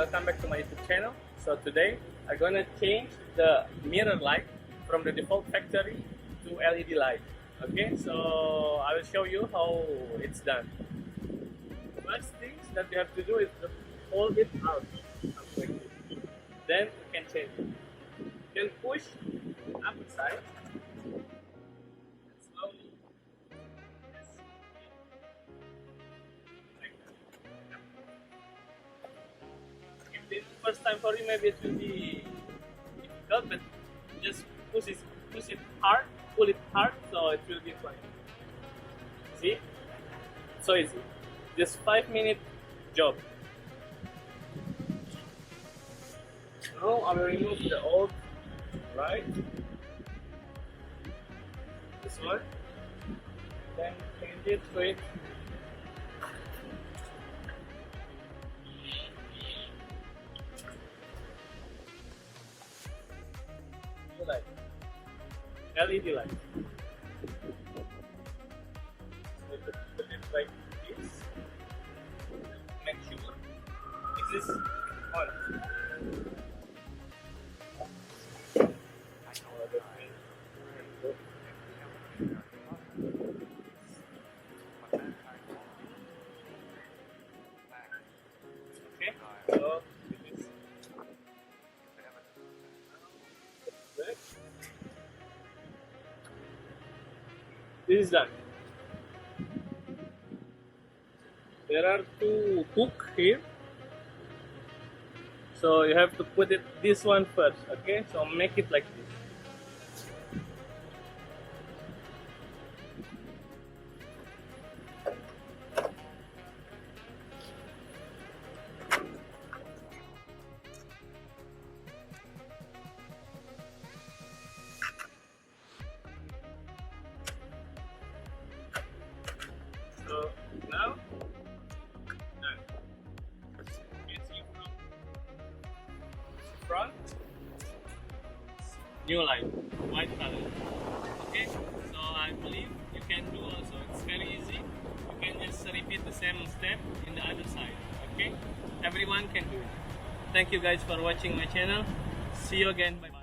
welcome back to my YouTube channel. So today I'm gonna change the mirror light from the default factory to LED light. Okay, so I will show you how it's done. First things that you have to do is to hold it out like this. Then you can change it. You can push up the side and slowly. If this is the first time for you, maybe it will be difficult, but just push it hard, pull it hard, so it will be fine. See? So easy. Just 5-minute job. Now I will remove the old light. This one. Then change it with light. LED light. So put it like this. Make sure this is on. Okay, so this is good. This is done. There are two hooks here, so you have to put it this one first. Okay, so make it like this. So now, done. You can see from front, new light, white color. Okay, so I believe you can do also. It's very easy. You can just repeat the same step in the other side. Okay, everyone can do it. Thank you guys for watching my channel. See you again. Bye bye.